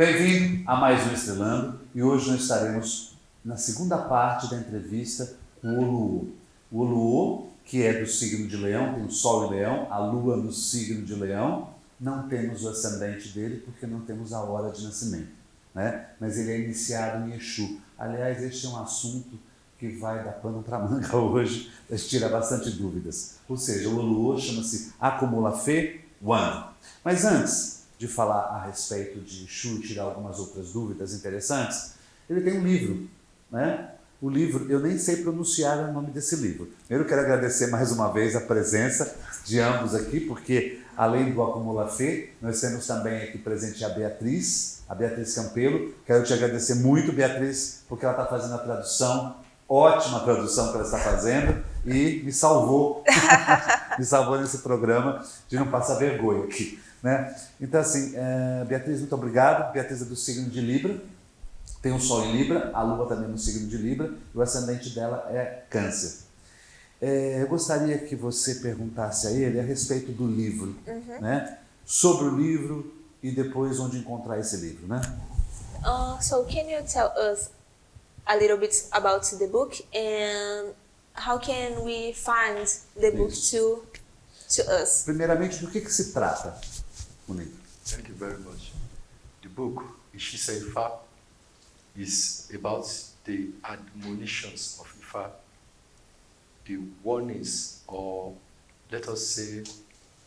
Bem-vindo a mais um Estrelando e hoje nós estaremos na segunda parte da entrevista com o Oluo. O Oluo, que é do signo de Leão, tem o Sol em Leão, a Lua no signo de Leão, não temos o ascendente dele porque não temos a hora de nascimento, né? Mas ele é iniciado em Exu. Aliás, este é um assunto que vai dar pano para manga hoje, mas tira bastante dúvidas. Ou seja, o Oluo chama-se Acumula Fé One. Mas antes de falar a respeito de Exu e tirar algumas outras dúvidas interessantes, ele tem um livro, né? O livro, eu nem sei pronunciar o nome desse livro. Primeiro quero agradecer mais uma vez a presença de ambos aqui, porque além do Acumula Fé, nós temos também aqui presente a Beatriz Campelo. Quero te agradecer muito, Beatriz, porque ela está fazendo a tradução, ótima tradução que ela está fazendo, e me salvou, me salvou nesse programa de não passar vergonha aqui, né? Então assim, Beatriz, muito obrigado. Beatriz é do signo de Libra, tem o Sol em Libra, a Lua também no signo de Libra, e o ascendente dela é Câncer. Eu gostaria que você perguntasse a ele a respeito do livro, né? Sobre o livro e depois onde encontrar esse livro, né? So can you tell us a little bit about the book and how can we find the book to us? Primeiramente, do que se trata o livro? Thank you very much. The book, Ishisa Ifa, is about the admonitions of Ifa, the warnings, or let us say,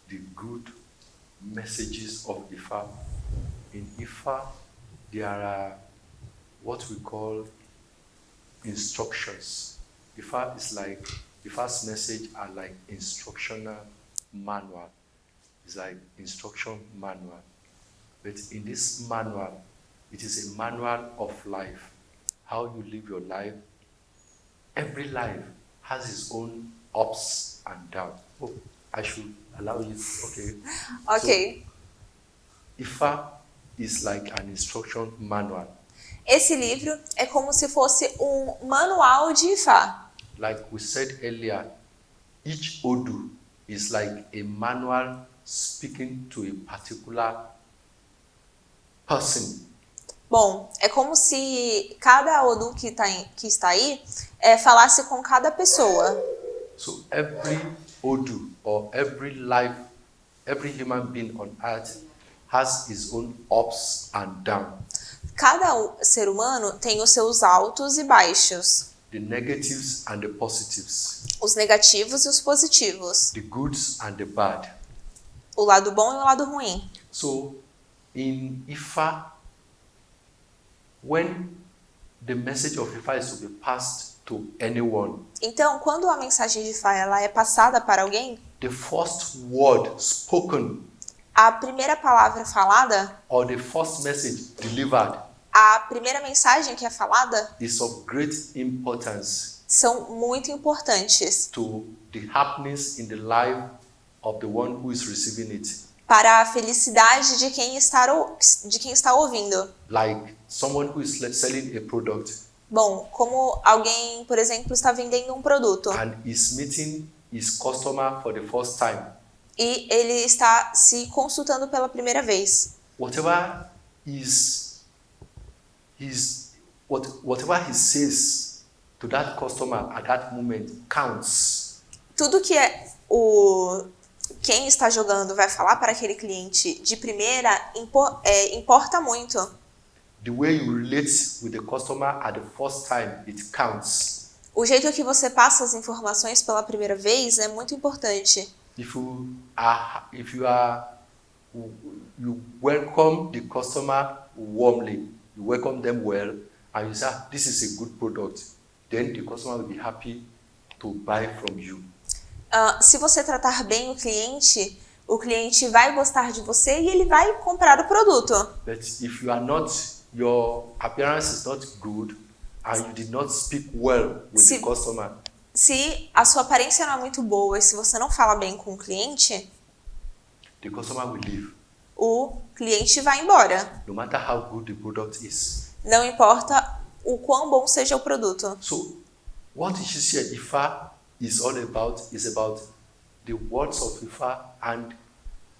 the good messages of Ifa. In Ifa, there are what we call instructions. Ifa is like, Ifa's message are like instructional manual. It's like instruction manual. But in this manual, it is a manual of life, how you live your life. Every life has its own ups and downs. Oh, I should allow you, okay? Ok. So, Ifa is like an instruction manual. Esse livro é como se fosse manual de Ifá. Like we said earlier, each Odu is like a manual speaking to a particular person. Bom, é como se cada Odu que está aí falasse com cada pessoa. So every Odu or every life, every human being on earth has his own ups and downs. Cada ser humano tem os seus altos e baixos. The negatives and the positives. Os negativos e os positivos. The goods and the bad. O lado bom e o lado ruim. So in Ifa, when the message of Ifa is to be passed to anyone, então, quando a mensagem de Ifá ela é passada para alguém, the first word spoken a primeira palavra falada, or the first message delivered, a primeira mensagem que é falada, is of great importance são muito importantes to the happiness in the life of the one who is receiving it. para a felicidade de quem está ouvindo. Like someone who is selling a product Bom, como alguém, por exemplo, está vendendo um produto and is meeting his customer for the first time. e ele está se consultando pela primeira vez. Whatever he says to that customer at that moment counts. Tudo que quem está jogando vai falar para aquele cliente de primeira importa muito. The way you relate with the customer at the first time, it counts. O jeito que você passa as informações pela primeira vez é muito importante. You welcome the customer warmly, you welcome them well, and you say, this is a good product, then the customer will be happy to buy from you. Se você tratar bem o cliente vai gostar de você e ele vai comprar o produto. But if your appearance is not good, and you did not speak well with the customer, se a sua aparência não é muito boa e se você não fala bem com o cliente, the customer will leave. O cliente vai embora. No matter how good the product is. Não importa o quão bom seja o produto. So, what Ishisa Ifa is all about is about the words of Ifa and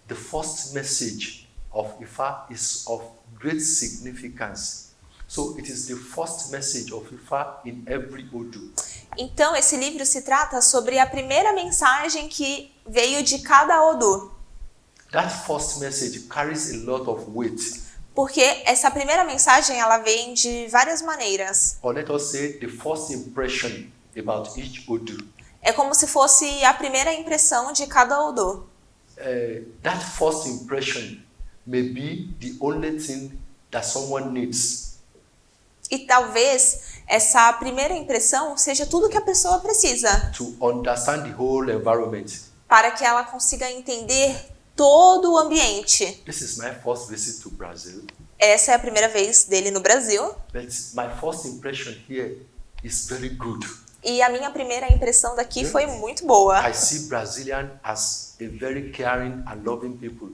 the first message of Ifa is of great significance. So it is the first message of Ifa in every Odu. Então, esse livro se trata sobre a primeira mensagem que veio de cada Odu. That first message carries a lot of weight. Porque essa primeira mensagem, ela vem de várias maneiras. Or let us say the first impression about each Odu. É como se fosse a primeira impressão de cada Odu. That first impression may be the only thing that someone needs. E talvez essa primeira impressão seja tudo que a pessoa precisa To understand the whole environment. para que ela consiga entender todo o ambiente. This is my first visit to Brazil, Essa é a primeira vez dele no Brasil. but my first impression here is very good. E a minha primeira impressão daqui foi muito boa. I see Brazilian as a very caring and loving people.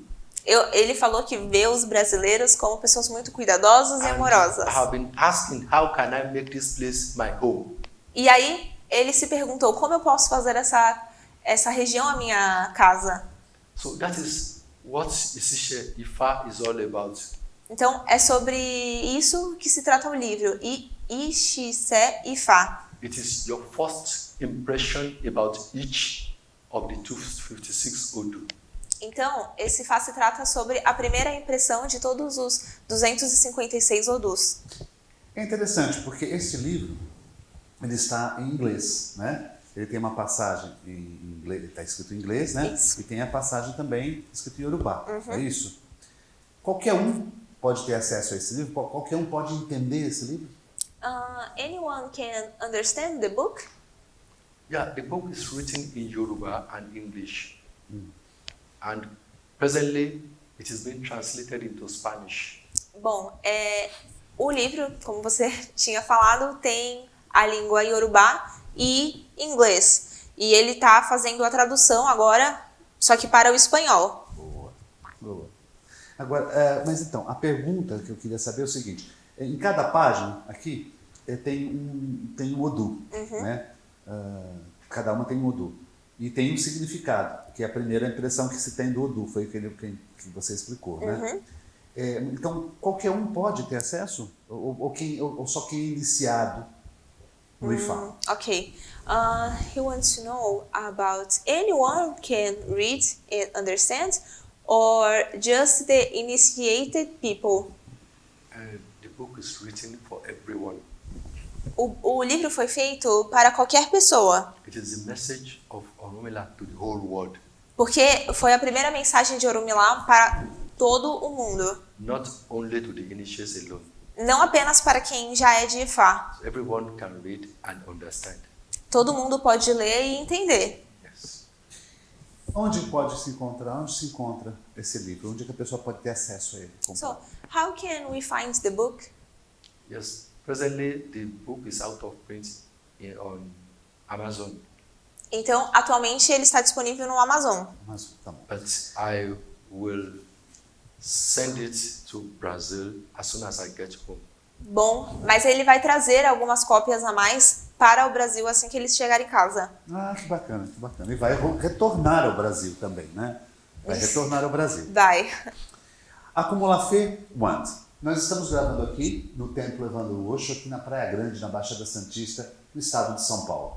Ele falou que vê os brasileiros como pessoas muito cuidadosas e And amorosas. I have been asking how can I make this place my home? E aí ele se perguntou como eu posso fazer essa região a minha casa. So that is what Isishe Ifa is all about. Então é sobre isso que se trata o livro. Ishise Ifa. It is your first impression about each of the 256 Odu. Então, esse Fá se trata sobre a primeira impressão de todos os 256 Odus. É interessante porque esse livro ele está em inglês, né? Ele tem uma passagem em inglês, está escrito em inglês, né? Isso. E tem a passagem também escrita em Yorubá. É isso? Qualquer um pode ter acesso a esse livro? Qualquer um pode entender esse livro? Anyone can understand the book? Yeah, the book is written in Yoruba and English. And presently it is being translated into Spanish. Bom, o livro, como você tinha falado, tem a língua Yorubá e inglês. E ele está fazendo a tradução agora, só que para o espanhol. Boa, boa. Agora, mas então, a pergunta que eu queria saber é o seguinte. Em cada página aqui tem um Odu, né? Cada uma tem um Odu. E tem um significado, que é a primeira impressão que se tem do Odu, foi aquele que você explicou, né? Então, qualquer um pode ter acesso? Ou só quem é iniciado no Ifá? Okay. He wants to know about anyone can read and understand, or just the initiated people? The book is written for everyone. O livro foi feito para qualquer pessoa, It is the message of Orunmila to the whole world. porque foi a primeira mensagem de Orunmila para todo o mundo. Not only to the initiates alone. Não apenas para quem já é de Ifá. Everyone can read and understand. Todo mundo pode ler e entender. Yes. Onde pode se encontrar? Onde se encontra esse livro? Onde é que a pessoa pode ter acesso a ele? So, how can we find the book? Yes. Presently, the book is out of print on Amazon, Então, atualmente ele está disponível no Amazon. Mas, tá bom. but I will send it to Brazil as soon as I get home. Bom, mas ele vai trazer algumas cópias a mais para o Brasil assim que ele chegar em casa. Ah, que bacana, que bacana. E vai retornar ao Brasil também, né? Vai retornar ao Brasil. Vai. Acumulafé Want. Nós estamos gravando aqui no Templo Evandro Osho, aqui na Praia Grande, na Baixada Santista, no estado de São Paulo.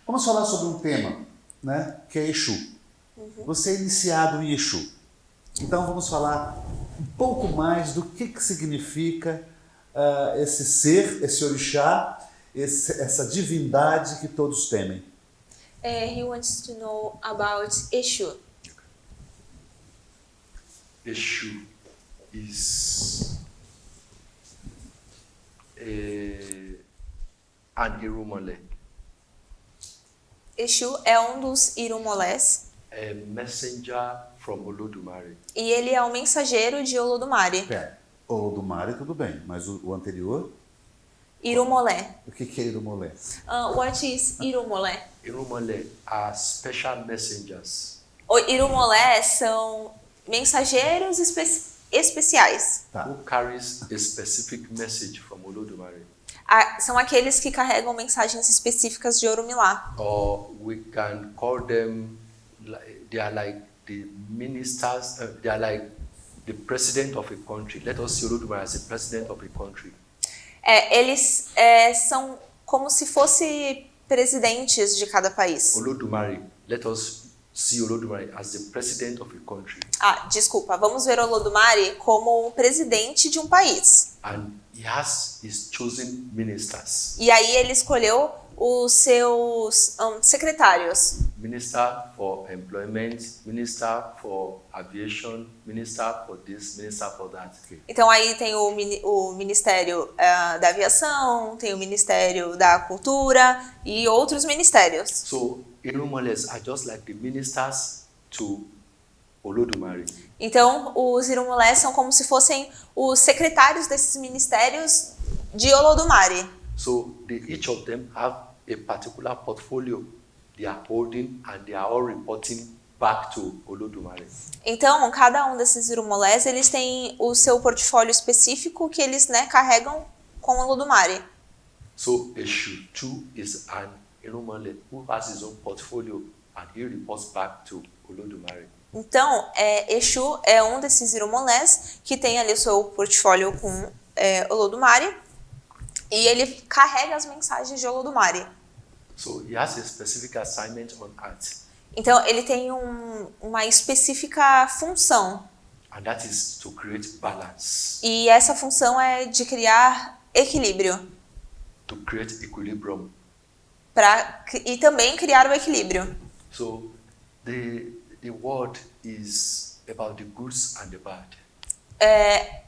Vamos falar sobre um tema, né, que é Exu. Você é iniciado em Exu. Então vamos falar um pouco mais do que significa esse ser, esse orixá, essa divindade que todos temem. He wants to know about Exu. Exu is an Irumole, Exu é um dos Irumolés a messenger from Olodumare. e ele é o mensageiro de Olodumare. Pera, Olodumare tudo bem, mas o anterior, Irumolé. o que é Irumolé? What is Irumolé? Irumole are special messengers. O Irumolé são mensageiros especiais. Tá. Who carries a specific message from Olodumare. São aqueles que carregam mensagens específicas de Orunmila. Or we can call them, they are like the ministers, they are like the president of a country. Let us see Olodumare as the president of a country. Eles são como se fossem presidentes de cada país. Olodumare, let us see Olodumare as the president of a country. Desculpa, vamos ver Olodumare como um presidente de um país. And he has his chosen ministers. E aí ele escolheu os seus secretários. Minister for Employment, Minister for Aviation, Minister for this, Minister for that. Então aí tem o Ministério da Aviação, tem o Ministério da Cultura e outros ministérios. So Irumoles are just like the ministers to Olodumare. Então os Irumolés são como se fossem os secretários desses ministérios de Olodumare. So each of them have a particular portfolio they are holding and they are all reporting back to Olodumare. Então, cada um desses Irumolés, eles têm o seu portfólio específico que eles, carregam com Olodumare. So Eshu too is an Irumole who has his own portfolio and he reports back to Olodumare. Então, Exu é um desses Irumolés que tem ali o seu portfólio com Olodumare e ele carrega as mensagens de Olodumare. So he has a specific assignment on earth. Então, ele tem uma específica função. And that is to create balance. E essa função é de criar equilíbrio. To create equilibrium. E também criar o equilíbrio. So the world is about the goods and the bad.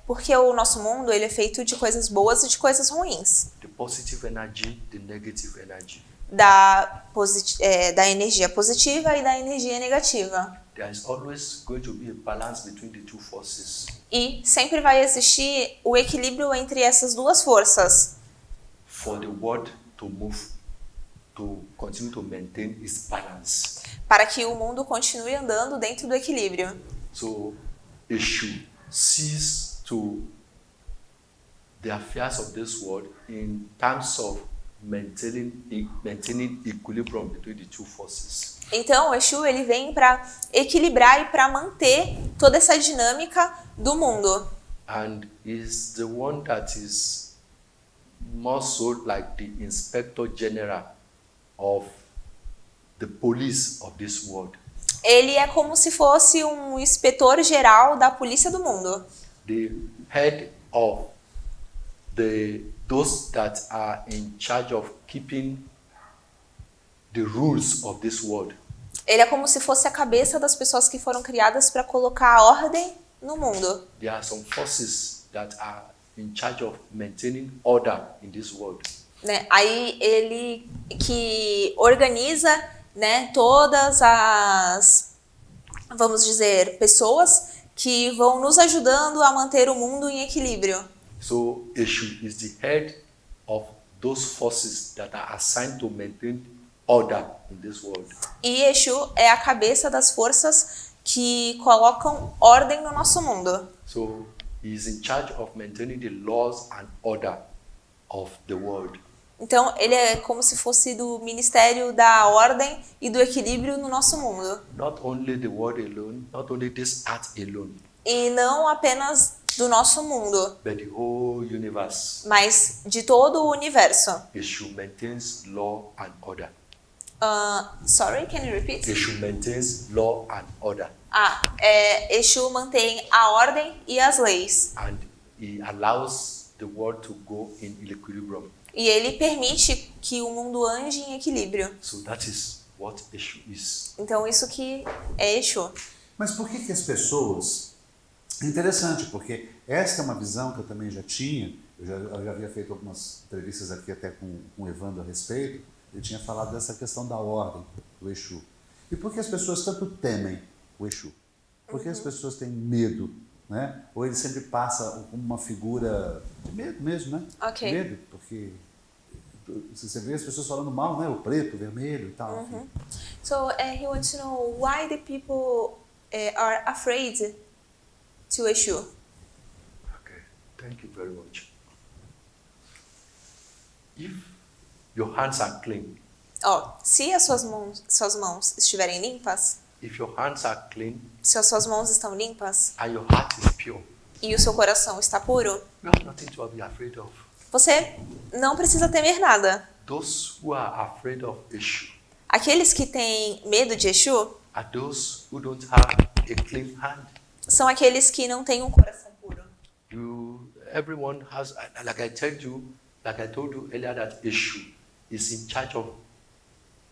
Porque o nosso mundo ele é feito de coisas boas e de coisas ruins. The positive energy, the negative energy. Da energia positiva e da energia negativa. There is always going to be a balance between the two forces. E sempre vai existir o equilíbrio entre essas duas forças. For the world to move, to continue to maintain its balance. Para que o mundo continue andando dentro do equilíbrio. So, Eshu sees to the affairs of this world in terms of maintaining equilibrium between the two forces. Então, o Exu ele vem para equilibrar e para manter toda essa dinâmica do mundo. And is the one that is more so like the inspector general of the police of this world. Ele é como se fosse um inspetor geral da polícia do mundo. The head of those that are in charge of keeping the rules of this world. Ele é como se fosse a cabeça das pessoas que foram criadas para colocar a ordem no mundo. There are some forces that are in charge of maintaining order in this world. Aí ele que organiza, todas as, vamos dizer, pessoas que vão nos ajudando a manter o mundo em equilíbrio. So Eshu is the head of those forces that are assigned to maintain order in this world. E Exu é a cabeça das forças que colocam ordem no nosso mundo. So he is in charge of maintaining the laws and order of the world. Então ele é como se fosse do Ministério da Ordem e do Equilíbrio no nosso mundo. Not only the world alone, not only this earth alone. E não apenas do nosso mundo, But the whole universe. mas de todo o universo. Eshu maintains law and order. Sorry, can you repeat? Eshu maintains law and order. Exu mantém a ordem e as leis. And he allows the world to go in equilibrium. E ele permite que o mundo ande em equilíbrio. So that is what Eshu is. Então isso que é Exu. Mas por que as pessoas... É interessante, porque esta é uma visão que eu também já tinha, eu já havia feito algumas entrevistas aqui até com o Evandro a respeito, ele tinha falado dessa questão da ordem do Exu. E por que as pessoas tanto temem o Exu? Por que as pessoas têm medo, né? Ou ele sempre passa como uma figura de medo mesmo, né? Ok. Medo, porque você vê as pessoas falando mal, né? O preto, o vermelho e tal. Enfim. So he wants to know why the people are afraid to Exu. Okay, thank you very much. If your hands are clean, Se as suas mãos estiverem limpas, if your hands are clean se as suas mãos estão limpas and your heart is pure, e o seu coração está puro, you have nothing to be afraid of. você não precisa temer nada. Those who are afraid of Eshu Aqueles que têm medo de Exu are those who don't have a clean hand. são aqueles que não têm um coração puro. Everyone has, like I told you earlier, that Eshu is in charge of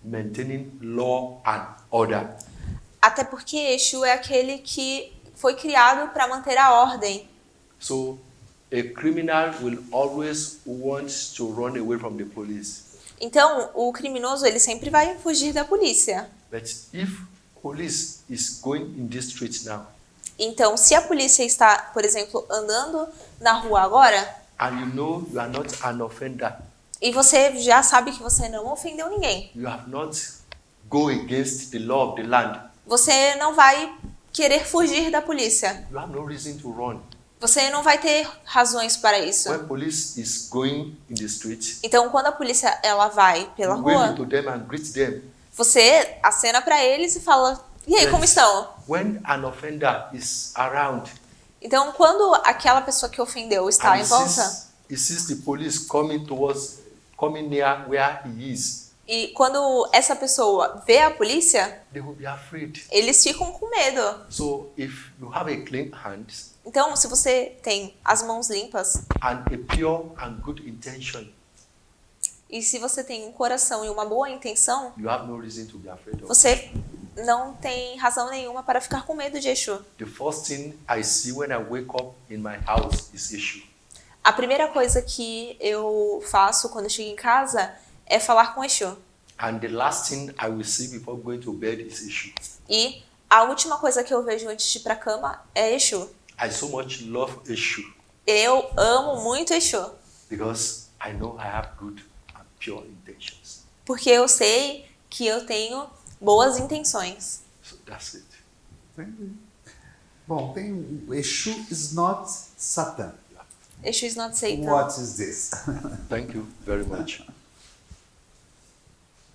maintaining law and order. Até porque Exu é aquele que foi criado para manter a ordem. So a criminal will always want to run away from the police. Então, o criminoso ele sempre vai fugir da polícia. But if police is going in this street now, Então, se a polícia está, por exemplo, andando na rua agora, and you know you are not an offender, e você já sabe que você não ofendeu ninguém, you have not go against the law of the land, você não vai querer fugir da polícia. you have no reason to run. Você não vai ter razões para isso. When police is going in the street, Então, quando a polícia ela vai pela you wave rua, to them and greet them. você acena para eles e fala: "E aí, como estão?" When an offender is around, Então, quando aquela pessoa que ofendeu está and em volta, he sees the police coming near where he is, e quando essa pessoa vê a polícia, they will be afraid. eles ficam com medo. So if you have a clean hand Então, se você tem as mãos limpas and a pure and good intention, e se você tem um coração e uma boa intenção, you have no reason to be afraid of. você não tem razão nenhuma para ficar com medo de Exu. The first thing I see when I wake up in my house is Eshu. A primeira coisa que eu faço quando eu chego em casa é falar com Exu. And the last thing I will see before going to bed is Eshu. E a última coisa que eu vejo antes de ir para a cama é Exu. I so much love Eshu Eu amo muito Exu, because I know I have good and pure intentions. porque eu sei que eu tenho boas intenções. So that's it. Entendi. Bom, tem Exu is not Satan. Exu is not Satan. What is this? Thank you very much.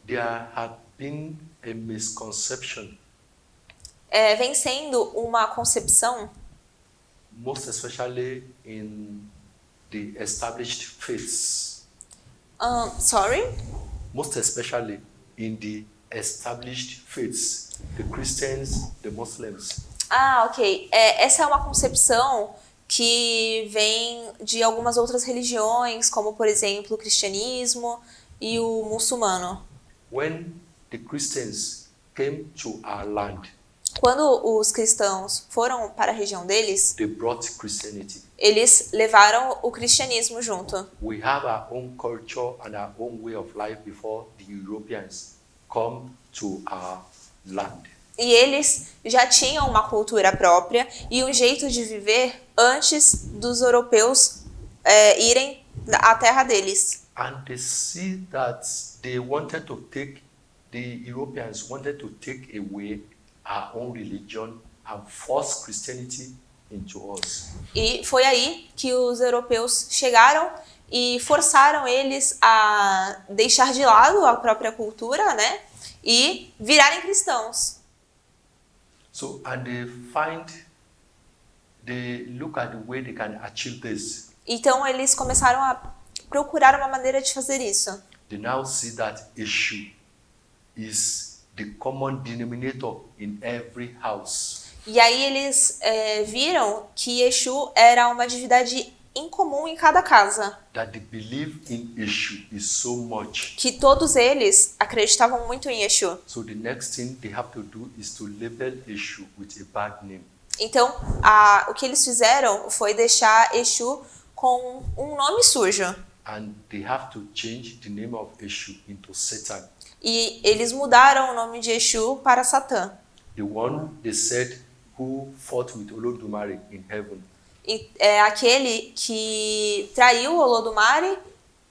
There had been a misconception, Vem sendo uma concepção, most especially in the established faiths, sorry? most especially in the established faiths, the Christians, the Muslims. Ok. Essa é uma concepção que vem de algumas outras religiões, como, por exemplo, o cristianismo e o muçulmano. When the Christians came to our land, Quando os cristãos foram para a região deles, they brought Christianity. eles levaram o cristianismo junto. We have our own culture and our own way of life before the Europeans come to our land. E eles já tinham uma cultura própria e um jeito de viver antes dos europeus irem à terra deles. And they see that they wanted to take, the Europeans wanted to take away our own religion and force Christianity into us. E foi aí que os europeus chegaram e forçaram eles a deixar de lado a própria cultura, né? E virarem cristãos. So, and they look at the way they can achieve this. Então eles começaram a procurar uma maneira de fazer isso. They now see that Eshu is the common denominator in every house. E aí eles viram que Exu era uma divindade incomum em cada casa. That the belief in Eshu is so much. Que todos eles acreditavam muito em Exu. So the next thing they have to do is to label Eshu with a bad name. Então, o que eles fizeram foi deixar Exu com um nome sujo. And they have to change the name of Eshu into Satan. E eles mudaram o nome de Exu para Satã. The one they said who fought with Olodumare in heaven. E é aquele que traiu o Olodumare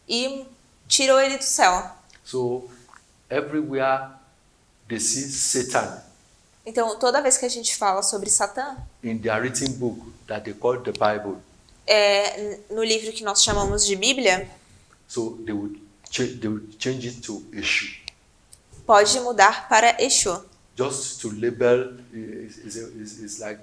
e tirou ele do céu. So everywhere they see Satan Então, toda vez que a gente fala sobre Satã, in their written book that they call the Bible, no livro que nós chamamos de Bíblia, so they would change it to Eshu. pode mudar para Exu. just to label is like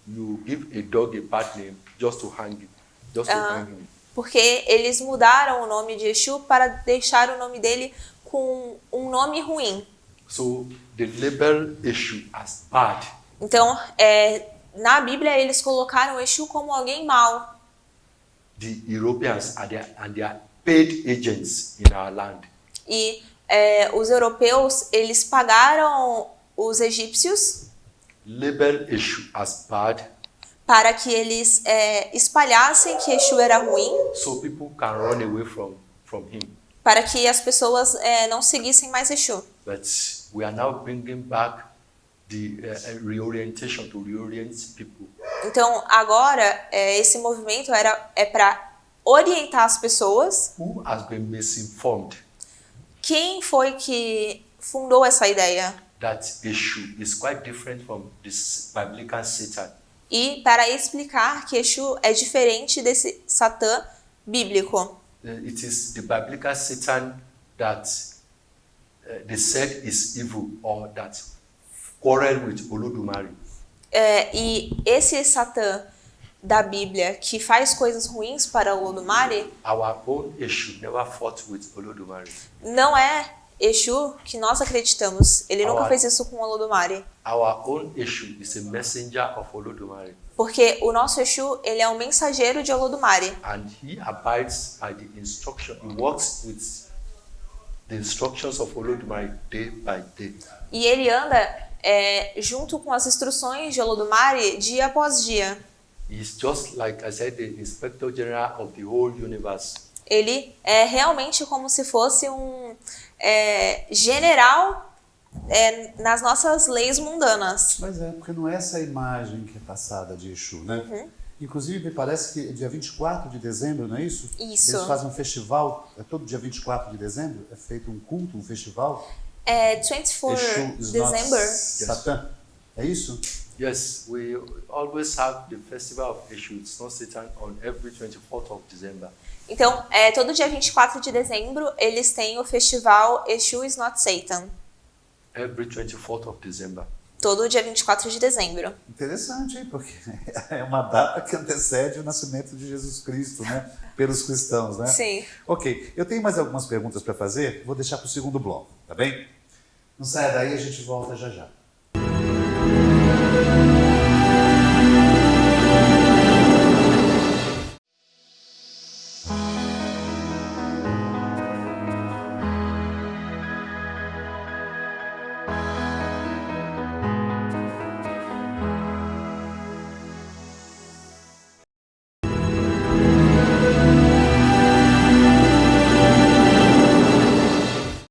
you give a dog a bad name just to hang it, just to hang him. Porque eles mudaram o nome de Exu para deixar o nome dele com um nome ruim. So they label Eshu as bad. Então, na Bíblia eles colocaram Exu como alguém mau. The Europeans and they are paid agents in our land. E os europeus, eles pagaram os egípcios Label Eshu as bad, para que eles espalhassem que Exu era ruim, so people can run away from him. para que as pessoas não seguissem mais Exu. But we are now bringing back the reorientation to reorient people. Então, agora, esse movimento é para orientar as pessoas. Who has been misinformed Quem foi que fundou essa ideia? that Eshu is quite different from this biblical Satan. E para explicar que Exu é diferente desse Satã bíblico. It is the biblical Satan that they said is evil or that quarrel with Olodumare. E esse Satã da Bíblia que faz coisas ruins para o Olodumare Our own Eshu never fought with Olodumare. não é Exu que nós acreditamos. Ele nunca fez isso com o Olodumare. Our own Eshu is a messenger of Olodumare, Porque o nosso Exu, ele é um mensageiro de Olodumare. and he abides by the instruction. He works with the instructions of Olodumare day by day. E ele anda junto com as instruções de Olodumare dia após dia. He's just like I said, the Inspector General of the whole universe. Ele é realmente como se fosse um general nas nossas leis mundanas. Mas porque não é essa a imagem que é passada de Exu, né? Inclusive, me parece que dia 24 de dezembro, não é isso? Isso. Eles fazem um festival, todo dia 24 de dezembro, é feito um culto, um festival. 24 Exu is December. not Satã. É isso? Yes, we always have the festival of Eshu. It's not Satan on every 24th of December. Então, todo dia 24 de dezembro, eles têm o festival Exu is not Satan. Every 24th of December. Todo dia 24 de dezembro. Interessante, hein? Porque é uma data que antecede o nascimento de Jesus Cristo, né? Pelos cristãos, né? Sim. Ok, eu tenho mais algumas perguntas para fazer, vou deixar para o segundo bloco, tá bem? Não saia daí, a gente volta já já.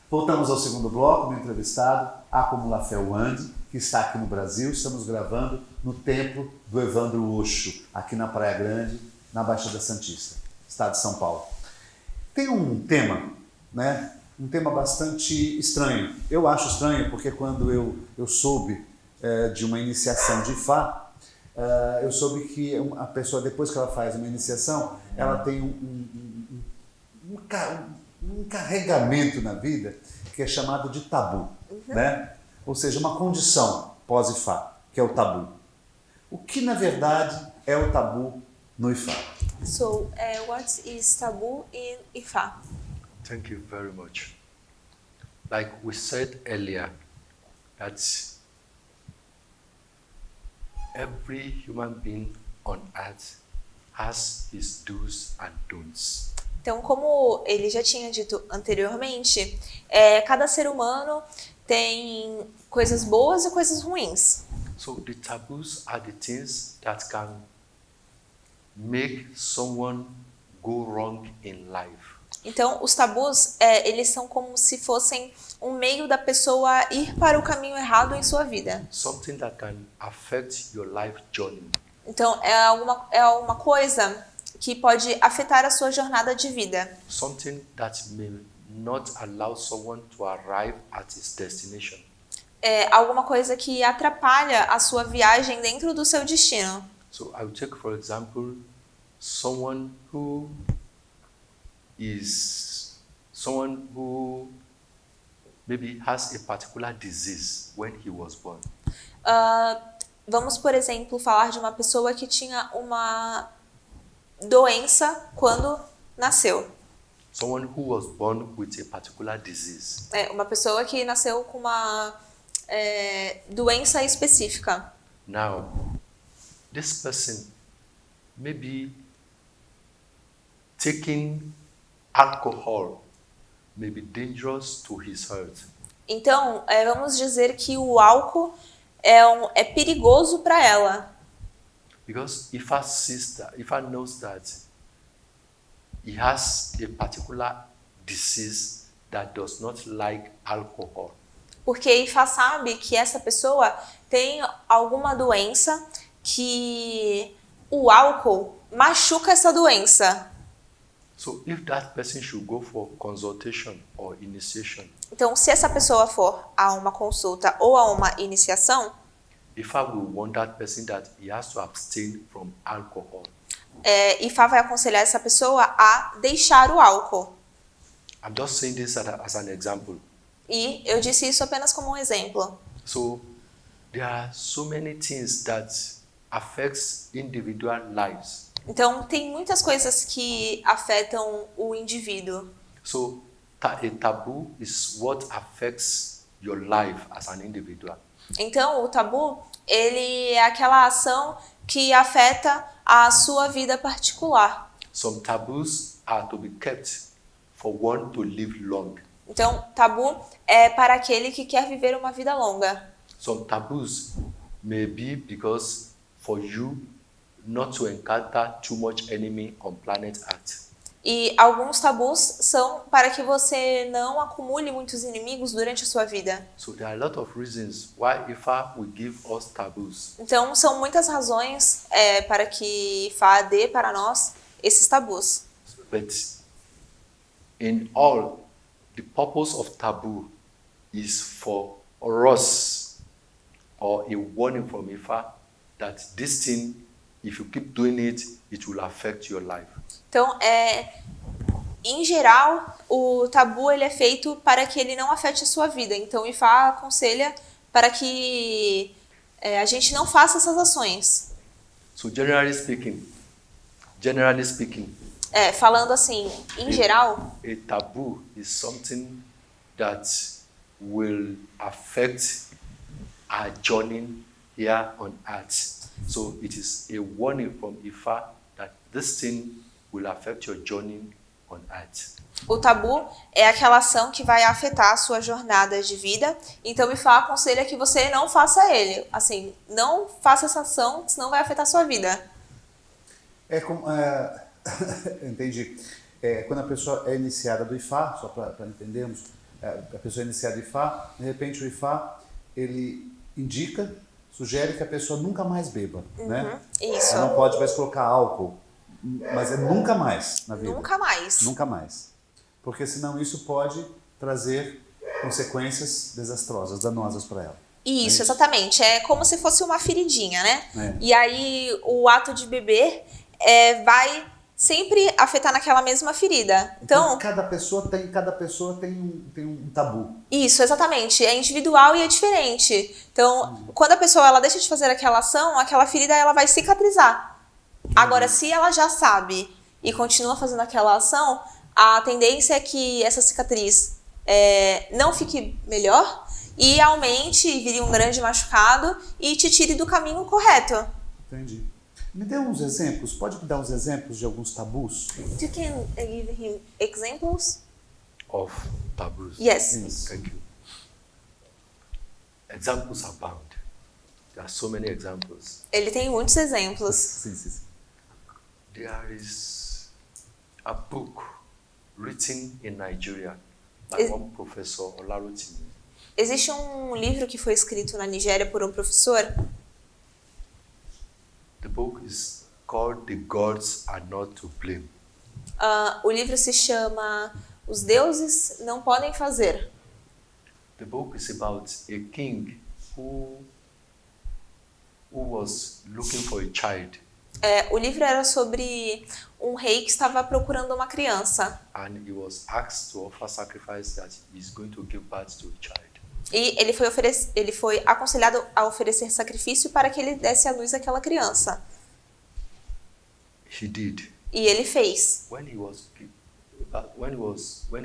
Voltamos ao segundo bloco, meu entrevistado, Akomulafe Wande, que está aqui no Brasil. Estamos gravando no templo do Evandro Osho, aqui na Praia Grande, na Baixada Santista, estado de São Paulo. Tem um tema, né? Um tema bastante estranho. Eu acho estranho porque quando eu soube de uma iniciação de Ifá, eu soube que a pessoa, depois que ela faz uma iniciação, ela tem um carregamento na vida que é chamado de tabu, né? Ou seja, uma condição pós-Ifá, que é o tabu. O que, na verdade, é o tabu no Ifá? So, what is tabu in Ifá? Thank you very much. Like we said earlier, that every human being on earth has his do's and don'ts. Então, como ele já tinha dito anteriormente, cada ser humano tem coisas boas e coisas ruins. So the taboos are the things that can make someone go wrong in life. Então, os tabus, eles são como se fossem um meio da pessoa ir para o caminho errado em sua vida. Something that can affect your life journey. Então, é uma coisa que pode afetar a sua jornada de vida. Something that may not allow someone to arrive at his destination. Alguma coisa que atrapalha a sua viagem dentro do seu destino. So I will take, for example, someone who maybe has a particular disease when he was born. Vamos, por exemplo, falar de uma pessoa que tinha uma doença quando nasceu. Someone who was born with a particular disease. Uma pessoa que nasceu com uma doença específica. Now, this person maybe taking alcohol may be dangerous to his health. Então, vamos dizer que o álcool é perigoso para ela. Because if I knows that he has a particular disease that does not like alcohol. Porque Ifá sabe que essa pessoa tem alguma doença que o álcool machuca essa doença. So if that person should go for consultation or initiation, Então, se essa pessoa for a uma consulta ou a uma iniciação, Ifá will warn that person that he has to abstain from alcohol. Ifá vai aconselhar essa pessoa a deixar o álcool. I'm just saying this as an example. E eu disse isso apenas como um exemplo. So there are so many things that affects individual lives. Então, tem muitas coisas que afetam o indivíduo. So a taboo is what affects your life as an individual. Então, o tabu, ele é aquela ação que afeta a sua vida particular. Some taboos are to be kept for one to live long. Então, tabu é para aquele que quer viver uma vida longa. Some taboos may be because for you not to encounter too much enemy on planet Earth. E alguns tabus são para que você não acumule muitos inimigos durante a sua vida. So there are a lot of reasons why Ifá will give us taboos. Então, são muitas razões para que Ifá dê para nós esses tabus. But in all, the purpose of taboo is for us, or a warning from Ifá, that this thing, if you keep doing it, it will affect your life. Então, em geral, o tabu ele é feito para que ele não afete a sua vida. Então, Ifá aconselha para que a gente não faça essas ações. So generally speaking, Falando assim, em geral, a taboo is something that will affect our journey here on earth. So it is a warning from Ifá that this thing will affect your journey on earth. o tabu é aquela ação que vai afetar a sua jornada de vida. Então, Ifá aconselha que você não faça ele. Assim, não faça essa ação, senão vai afetar a sua vida. Entendi. Quando a pessoa é iniciada do Ifá, só para entendermos, a pessoa é iniciada do Ifá, de repente o Ifá, ele indica, sugere que a pessoa nunca mais beba, né? Isso. Ela não pode mais colocar álcool, mas é nunca mais na vida. Nunca mais. Nunca mais. Porque senão isso pode trazer consequências desastrosas, danosas para ela. Isso, exatamente. É como se fosse uma feridinha, né? É. E aí o ato de beber vai sempre afetar naquela mesma ferida. Então, cada pessoa tem um tabu. isso, exatamente. É individual e é diferente. Então, quando a pessoa ela deixa de fazer aquela ação, aquela ferida ela vai cicatrizar. Agora, se ela já sabe e continua fazendo aquela ação, a tendência é que essa cicatriz não fique melhor e aumente e vire um grande machucado e te tire do caminho correto. Entendi. Me dê uns exemplos, pode me dar uns exemplos de alguns tabus? You can give him examples? Of taboos. Yes. Isso. Thank you. Examples abound. There are so many examples. Ele tem muitos exemplos. Sim. There is a book written in Nigeria by one professor, Olarotimi. Existe um livro que foi escrito na Nigéria por um professor. The book is called The Gods Are Not to Blame. O livro se chama Os Deuses Não Podem Fazer. The book is about a king who was looking for a child. O livro era sobre um rei que estava procurando uma criança. And he was asked to offer sacrifice that he's going to give birth to a child. E ele foi aconselhado a oferecer sacrifício para que ele desse à luz àquela criança. He did. E ele fez. When he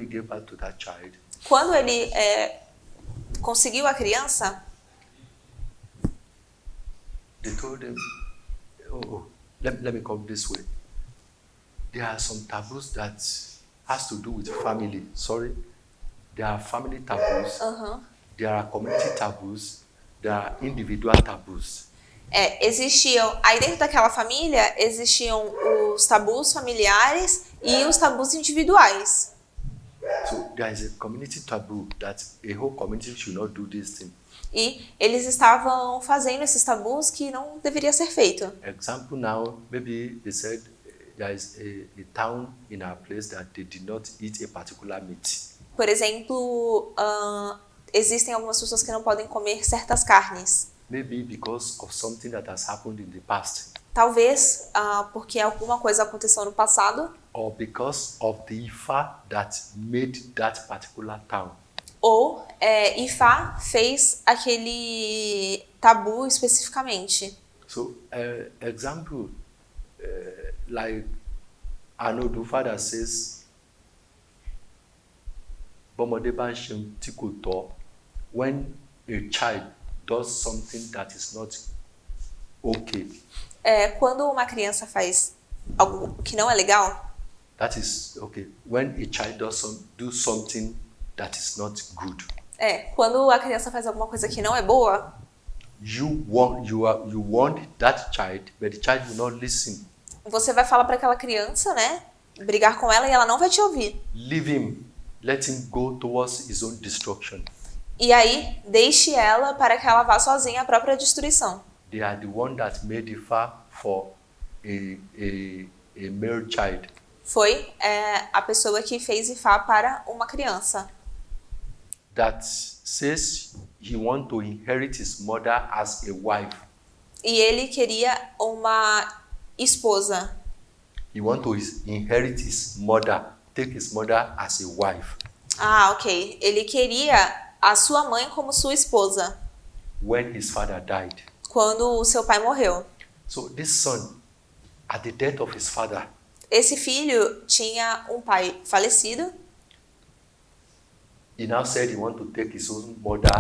gave birth to that child, Quando ele conseguiu a criança, they told him, let me come this way. There are some taboos that has to do with family. Sorry. There are family taboos. There are community taboos. There are individual taboos. Aí dentro daquela família existiam os tabus familiares e os tabus individuais. So there is a community taboo that a whole community should not do this thing. E eles estavam fazendo esses tabus que não deveria ser feito. Example now, maybe they said there is a town in our place that they did not eat a particular meat. Por exemplo, existem algumas pessoas que não podem comer certas carnes. Maybe because of something that has happened in the past. Talvez porque alguma coisa aconteceu no passado. Or because of the Ifa that made that particular town. Ou Ifá fez aquele tabu especificamente. So, example, like Anodu father says, when a child does something that is not okay. Quando uma criança faz algo que não é legal. That is okay. When a child do something that is not good. Quando a criança faz alguma coisa que não é boa. You want that child, but the child will not listen. Você vai falar para aquela criança, né? Brigar com ela e ela não vai te ouvir. Leave him. Let him go towards his own destruction. E aí, deixe ela para que ela vá sozinha à própria destruição. They are the one that made Ifa for a male child. Foi a pessoa que fez Ifá para uma criança. That says he want to inherit his mother as a wife. E ele queria uma esposa. He want to inherit his mother, take his mother as a wife. Ok. Ele queria a sua mãe como sua esposa. When his father died. Quando o seu pai morreu. So this son, at the death of his father, esse filho tinha um pai falecido. He now said he want to take his own mother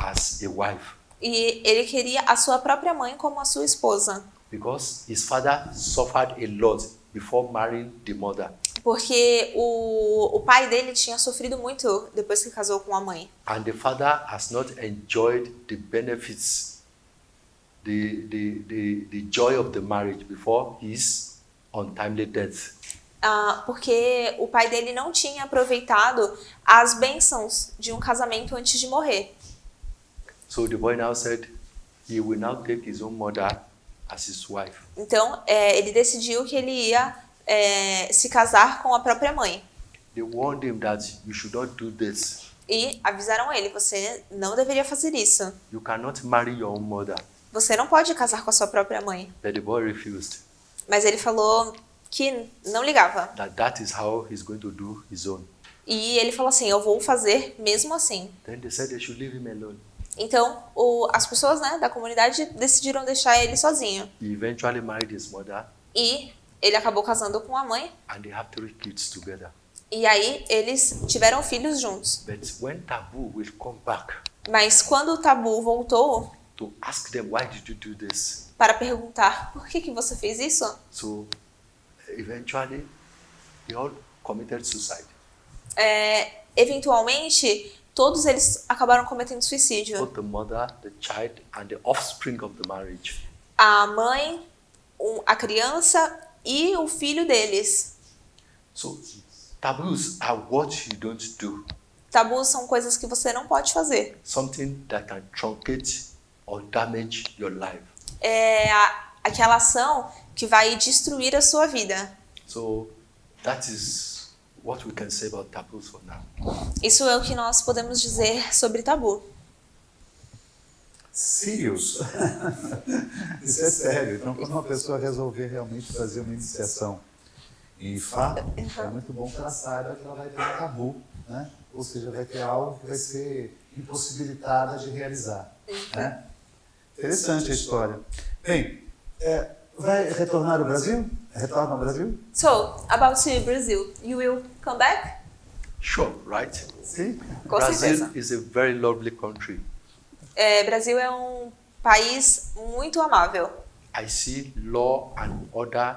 as a wife. E ele queria a sua própria mãe como a sua esposa. Because his father suffered a lot before marrying the mother. Porque o pai dele tinha sofrido muito depois que casou com a mãe. And the father has not enjoyed the benefits, the joy of the marriage before his untimely death. Porque o pai dele não tinha aproveitado as bênçãos de um casamento antes de morrer. So the boy now said he will now take his own mother as his wife. Então, ele decidiu que ele ia se casar com a própria mãe. They warned him that you should not do this. E avisaram ele, você não deveria fazer isso. You cannot marry your own mother. Você não pode casar com a sua própria mãe. But the boy refused. Mas ele falou que não ligava. That is how he's going to do his own. E ele falou assim, eu vou fazer mesmo assim. Then they said they should leave him alone. Então, as pessoas, né, da comunidade decidiram deixar ele sozinho. He eventually married his mother. E ele acabou casando com a mãe. And they have 3 kids together. E aí eles tiveram filhos juntos. But when Tabu will come back. Mas quando o Tabu voltou, to ask them why did you do this? Para perguntar por que você fez isso? So eventually they all committed suicide. Eventualmente todos eles acabaram cometendo suicídio. Both the mother, the child, and the offspring of the marriage. A mãe, a criança e o filho deles. So taboos are what you don't do. Tabus são coisas que você não pode fazer. Something that can truncate or damage your life. Aquela ação que vai destruir a sua vida. So that is what we can say about taboos for now. Isso é o que nós podemos dizer sobre tabu. Sirius. Isso é sério. Então, quando uma pessoa resolver realmente fazer uma iniciação em Ifá, é muito bom que ela saiba que ela vai ter um tabu, né? Ou seja, vai ter algo que vai ser impossibilitada de realizar. Né? Interessante a história. Bem, vai retornar ao Brasil? Retorna ao Brasil? So, about to Brazil, you will come back? Sure, right? Sim. Com Brazil certeza. is a very lovely country. Brasil é um país muito amável. I see law and order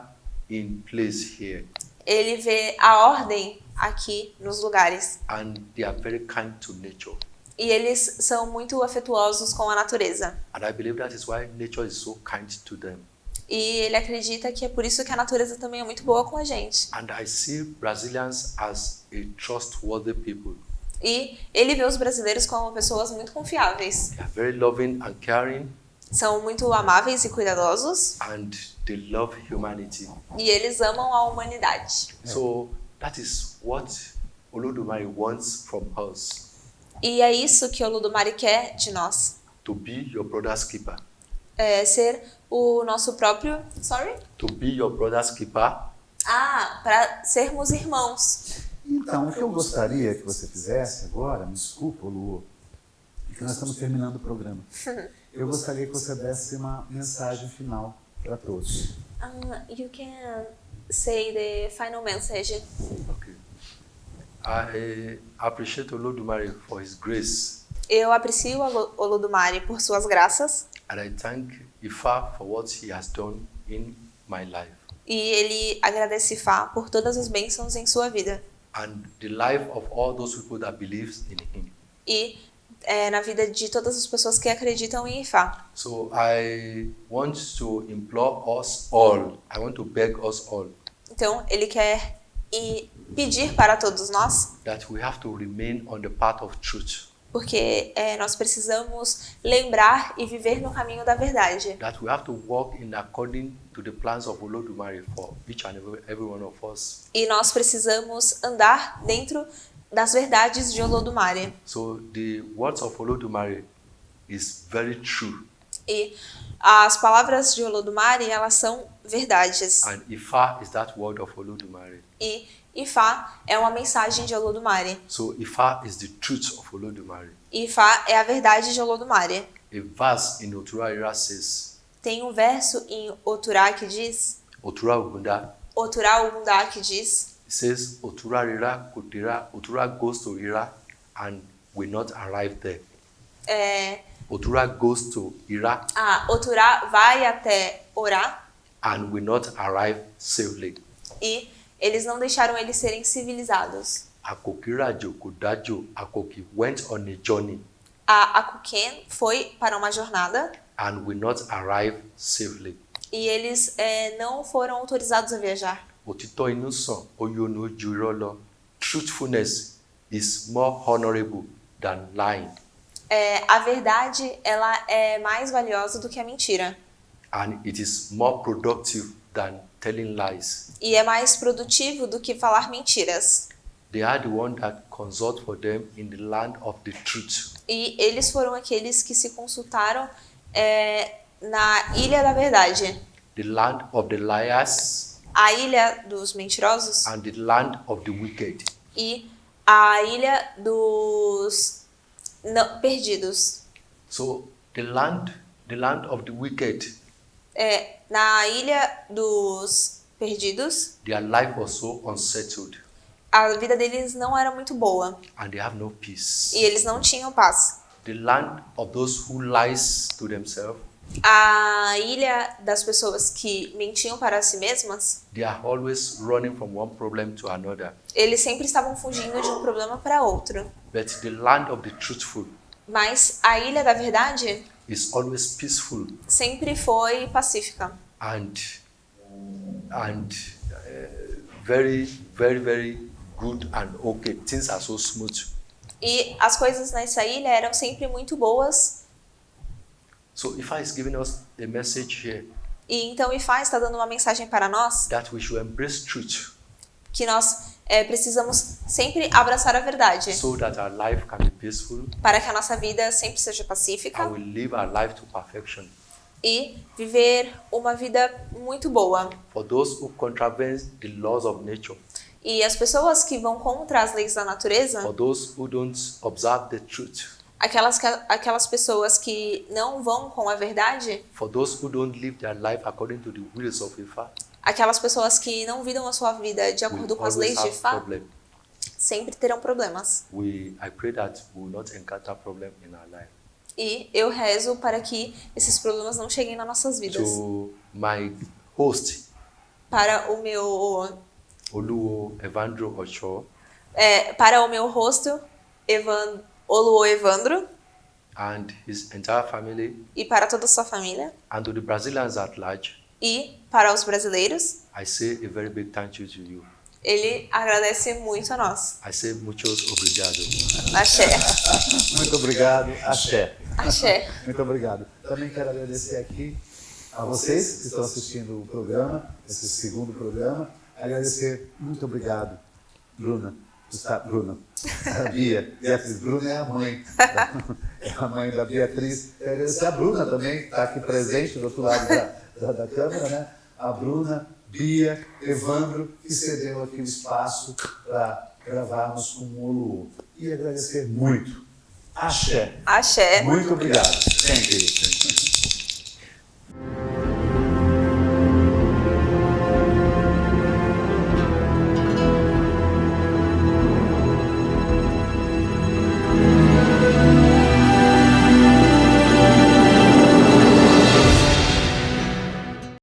in place here, Ele vê a ordem aqui nos lugares. and they are very kind to nature. E eles são muito afetuosos com a natureza. And I believe that is why nature is so kind to them. E ele acredita que é por isso que a natureza também é muito boa com a gente. And I see Brazilians as a trustworthy people. E ele vê os brasileiros como pessoas muito confiáveis. They are very loving and caring, São muito amáveis e cuidadosos. and they love humanity. E eles amam a humanidade. So that is what Olodumare wants from us, E é isso que Olodumare quer de nós. to be your brother's keeper. É ser o nosso próprio... Sorry? To be your brother's keeper, Para sermos irmãos. Então, o que eu gostaria que você fizesse agora, me desculpa, Lu, que nós estamos terminando o programa. Eu gostaria que você desse uma mensagem final para todos. You can say the final message. okay. I appreciate Olodumare for his grace, Eu aprecio Olodumare por suas graças. and I thank Ifa for what he has done in my life E ele agradece Ifá por todas as bênçãos em sua vida. and the life of all those people that believes in him. E na vida de todas as pessoas que acreditam em Ifá. So I want to implore us all, I want to beg us all Então, ele quer pedir para todos nós, that we have to remain on the path of truth, porque nós precisamos lembrar e viver no caminho da verdade. that we have to walk in according to the plans of Olodumare for each and every one of us. E nós precisamos andar dentro das verdades de Olodumare. So the words of Olodumare is very true, E as palavras de Olodumare, elas são verdades. and Ifa is that word of Olodumare. E Ifá é uma mensagem de Olodumare. So Ifa is the truth of Olodumare. E Ifá é a verdade de Olodumare. A verse in Otura Ira says, Tem um verso em Oturá que diz, Otura Ugunda, Oturá Ugundá que diz, it says, Otura Ira Kutira, Otura goes to Ira and will not arrive there. Otura goes to Ira Oturá vai até Orá and will not arrive safely. e eles não deixaram eles serem civilizados. Akokirajo Kudajo Akoki went on a journey A Akuken foi para uma jornada and will not arrive safely. e eles não foram autorizados a viajar. Òtítọ́ inú sàn oyonu ju irọ́ lọ. Truthfulness is more honorable than lying, A verdade, ela é mais valiosa do que a mentira. and it is more productive than telling lies. E é mais produtivo do que falar mentiras. They are the one that consult for them in the land of the truth. E eles foram aqueles que se consultaram na Ilha da Verdade. The land of the liars A Ilha dos Mentirosos and the land of the wicked. e a Ilha dos Perdidos. So the land of the wicked, Na Ilha dos Perdidos, their life was so unsettled a vida deles não era muito boa and they have no peace. e eles não tinham paz. The land of those who lies to themselves, A ilha das pessoas que mentiam para si mesmas, they are always running from one problem to another. eles sempre estavam fugindo de um problema para outro. But the land of the truthful Mas a Ilha da Verdade is always peaceful sempre foi pacífica. and very, very, very good and okay. Things are so smooth. E as coisas nessa ilha eram sempre muito boas. So Ifa is giving us a message here E então Ifá está dando uma mensagem para nós that we should embrace truth que nós precisamos sempre abraçar a verdade, so that our life can be peaceful para que a nossa vida sempre seja and pacífica we live our life to perfection. e viver uma vida muito boa. For those who contravene the laws of nature, E as pessoas que vão contra as leis da natureza, for those who don't observe the truth, aquelas pessoas que não vão com a verdade, for those who don't live their life according to the wills of Ifa, aquelas pessoas que não vidam a sua vida de we acordo com as always leis de have Fá, problem. sempre terão problemas. I pray that we will not encounter problem in our life. E eu rezo para que esses problemas não cheguem nas nossas vidas. To my host, Para o meu Oluo Evandro Ocho, para o meu rosto, Oluo Evandro, and his entire family, e para toda a sua família, and to the Brazilians at large, e para os brasileiros, I say a very big thank you to you. ele agradece muito a nós. I say muchos obrigado. Axé. Muito obrigado, axé. Axé. Muito obrigado. Também quero agradecer aqui a vocês que estão assistindo o programa, esse segundo programa. Agradecer, muito obrigado, Bruna. Bruna, a Bia. Beatriz, Bruna é a mãe. É a mãe da Beatriz. Quero agradecer a Bruna também, que está aqui presente do outro lado da câmera, né? A Bruna, Bia, Evandro, que cedeu aqui o espaço para gravarmos com o Oluo. E agradecer muito. Axé. Axé. Muito obrigado. Sempre.